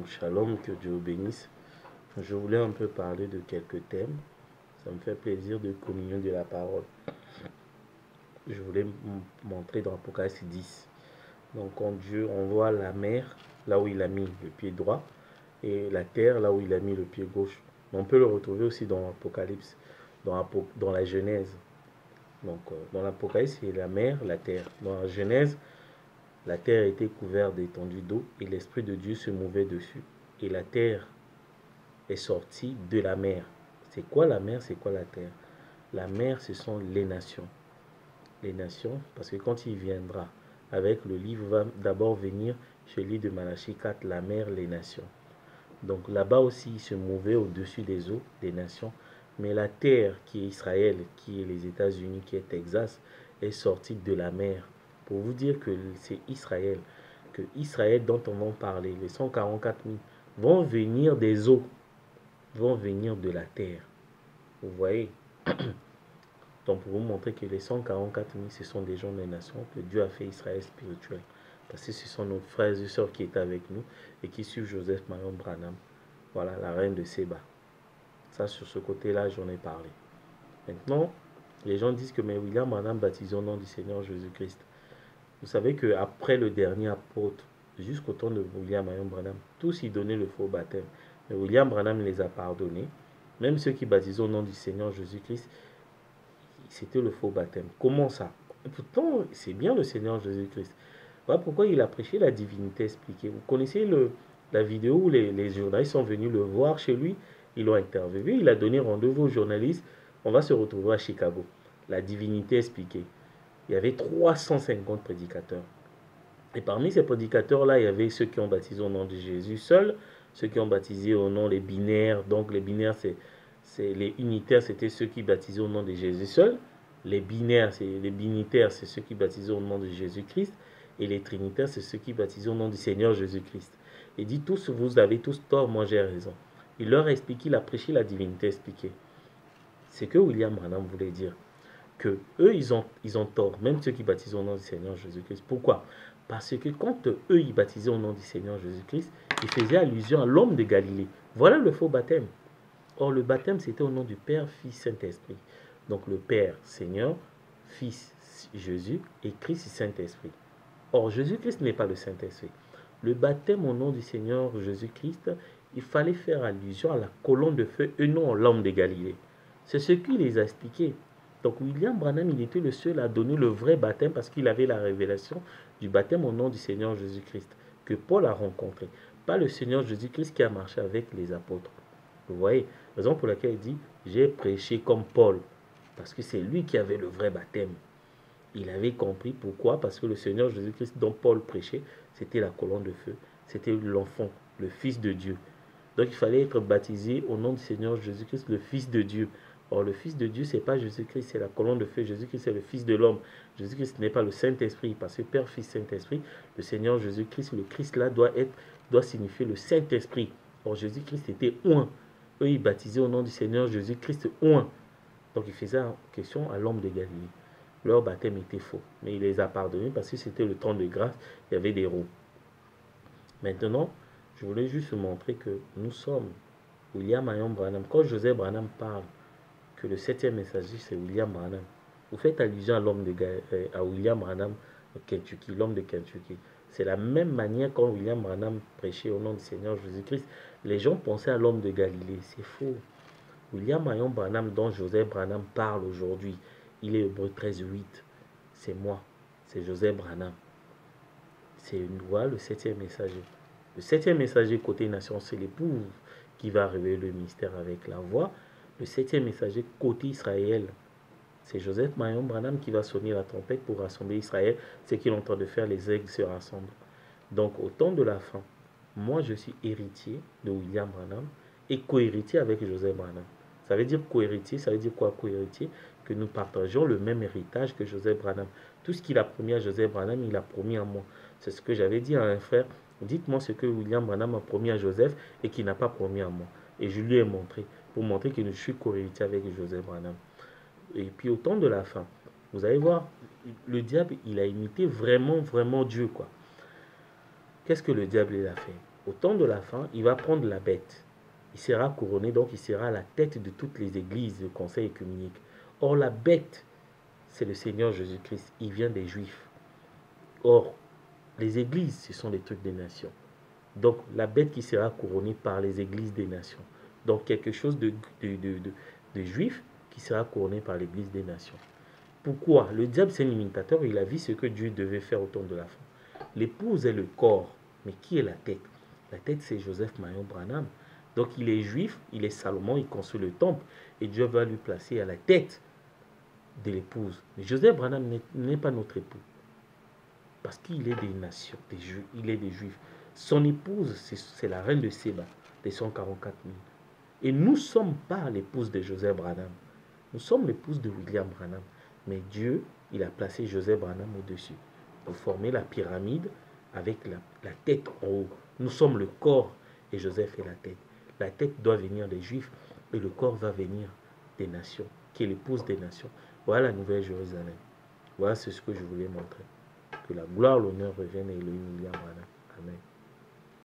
Shalom, que Dieu vous bénisse. Je voulais un peu parler de quelques thèmes. Ça me fait plaisir de communier de la parole. Je voulais montrer dans Apocalypse 10. Donc, quand Dieu, on voit la mer, là où il a mis le pied droit, et la terre, là où il a mis le pied gauche. On peut le retrouver aussi dans l'Apocalypse, dans la Genèse. Donc, dans l'Apocalypse, c'est la mer, la terre. Dans la Genèse, la terre était couverte d'étendues d'eau et l'Esprit de Dieu se mouvait dessus. Et la terre est sortie de la mer. C'est quoi la mer? C'est quoi la terre? La mer, ce sont les nations. Les nations, parce que quand il viendra avec le livre, va d'abord venir chez lui de Malachie 4, la mer, les nations. Donc là-bas aussi, il se mouvait au-dessus des eaux, des nations. Mais la terre qui est Israël, qui est les États-Unis, qui est Texas, est sortie de la mer. Pour vous dire que c'est Israël, que Israël dont on va parler, les 144 000, vont venir des eaux, vont venir de la terre. Vous voyez? Donc pour vous montrer que les 144 000, ce sont des gens des nations, que Dieu a fait Israël spirituel. Parce que ce sont nos frères et sœurs qui étaient avec nous et qui suivent Joseph Marion Branham. Voilà, la reine de Séba. Ça, sur ce côté-là, j'en ai parlé. Maintenant, les gens disent que mais William Branham baptisé au nom du Seigneur Jésus-Christ. Vous savez qu'après le dernier apôtre, jusqu'au temps de William Marion Branham, tous y donnaient le faux baptême. Mais William Branham les a pardonnés. Même ceux qui baptisaient au nom du Seigneur Jésus-Christ, c'était le faux baptême. Comment ça? Et pourtant, c'est bien le Seigneur Jésus-Christ. Voilà pourquoi il a prêché la divinité expliquée. Vous connaissez la vidéo où les journalistes sont venus le voir chez lui, ils l'ont interviewé, il a donné rendez-vous aux journalistes. On va se retrouver à Chicago. La divinité expliquée. Il y avait 350 prédicateurs. Et parmi ces prédicateurs-là, il y avait ceux qui ont baptisé au nom de Jésus seul, ceux qui ont baptisé au nom des binaires. Donc les binaires, c'est les unitaires, c'était ceux qui baptisaient au nom de Jésus seul. Les binaires, les binitaires, c'est ceux qui baptisaient au nom de Jésus-Christ. Et les trinitaires, c'est ceux qui baptisaient au nom du Seigneur Jésus-Christ. Il dit tous, vous avez tous tort, moi j'ai raison. Il leur a expliqué, il a prêché la divinité expliquée. C'est que William Branham voulait dire que eux, ils ont tort, même ceux qui baptisent au nom du Seigneur Jésus-Christ. Pourquoi? Parce que quand eux, ils baptisaient au nom du Seigneur Jésus-Christ, ils faisaient allusion à l'homme de Galilée. Voilà le faux baptême. Or, le baptême, c'était au nom du Père, Fils, Saint-Esprit. Donc, le Père, Seigneur, Fils, Jésus, et Christ, Saint-Esprit. Or, Jésus-Christ n'est pas le Saint-Esprit. Le baptême au nom du Seigneur Jésus-Christ, il fallait faire allusion à la colonne de feu et non à l'homme de Galilée. C'est ce qu'il les a expliqué. Donc William Branham, il était le seul à donner le vrai baptême parce qu'il avait la révélation du baptême au nom du Seigneur Jésus-Christ que Paul a rencontré. Pas le Seigneur Jésus-Christ qui a marché avec les apôtres. Vous voyez, raison pour laquelle il dit, j'ai prêché comme Paul. Parce que c'est lui qui avait le vrai baptême. Il avait compris pourquoi, parce que le Seigneur Jésus-Christ dont Paul prêchait, c'était la colonne de feu. C'était l'enfant, le Fils de Dieu. Donc il fallait être baptisé au nom du Seigneur Jésus-Christ, le Fils de Dieu. Or, le Fils de Dieu, ce n'est pas Jésus-Christ, c'est la colonne de feu. Jésus-Christ, c'est le Fils de l'homme. Jésus-Christ n'est pas le Saint-Esprit, parce que Père, Fils, Saint-Esprit, le Seigneur Jésus-Christ, le Christ là doit signifier le Saint-Esprit. Or, Jésus-Christ était un. Eux, ils baptisaient au nom du Seigneur Jésus-Christ un. Donc, il faisait question à l'homme de Galilée. Leur baptême était faux, mais il les a pardonnés parce que c'était le temps de grâce, il y avait des roues. Maintenant, je voulais juste montrer que nous sommes William Marion Branham. Quand Joseph Branham parle que le septième messager, c'est William Branham, vous faites allusion à William Branham au Kentucky, l'homme de Kentucky. C'est la même manière quand William Branham prêchait au nom du Seigneur Jésus-Christ. Les gens pensaient à l'homme de Galilée. C'est faux. William Marion Branham, dont Joseph Branham parle aujourd'hui, il est Hébreu 13:8. C'est moi. C'est Joseph Branham. C'est une voix, le septième messager. Le septième messager côté nation, c'est l'épouse qui va révéler le mystère avec la voix. Le septième messager côté Israël, c'est Joseph Marion Branham qui va sonner la trompette pour rassembler Israël. C'est qu'il est en train de faire, les aigles se rassemblent. Donc au temps de la fin, moi je suis héritier de William Branham et co-héritier avec Joseph Branham. Ça veut dire co-héritier, ça veut dire quoi co-héritier? Que nous partageons le même héritage que Joseph Branham. Tout ce qu'il a promis à Joseph Branham, il a promis à moi. C'est ce que j'avais dit à un frère. Dites-moi ce que William Branham a promis à Joseph et qu'il n'a pas promis à moi. Et je lui ai montré, pour montrer que je suis co-héritier avec Joseph Branham. Et puis au temps de la fin, vous allez voir, le diable, il a imité vraiment, vraiment Dieu, quoi. Qu'est-ce que le diable il a fait? Au temps de la fin, il va prendre la bête. Il sera couronné, donc il sera à la tête de toutes les églises, le conseil œcuménique. Or, la bête, c'est le Seigneur Jésus-Christ. Il vient des Juifs. Or, les églises, ce sont les trucs des nations. Donc, la bête qui sera couronnée par les églises des nations. Donc, quelque chose de juif qui sera couronné par l'église des nations. Pourquoi? Le diable, c'est un imitateur. Il a vu ce que Dieu devait faire au temps de la fin. L'épouse est le corps. Mais qui est la tête? La tête, c'est Joseph Mayon Branham. Donc, il est juif, il est Salomon, il construit le temple. Et Dieu va lui placer à la tête de l'épouse. Mais Joseph Branham n'est pas notre époux. Parce qu'il est des nations, il est des juifs. Son épouse, c'est la reine de Séba, des 144 000. Et nous ne sommes pas l'épouse de Joseph Branham. Nous sommes l'épouse de William Branham. Mais Dieu, il a placé Joseph Branham au-dessus pour former la pyramide avec la tête en haut. Nous sommes le corps et Joseph est la tête. La tête doit venir des Juifs et le corps va venir des nations, qui est l'épouse des nations. Voilà la nouvelle Jérusalem. Voilà ce que je voulais montrer. Que la gloire, l'honneur revienne à Elohim William Branham. Amen.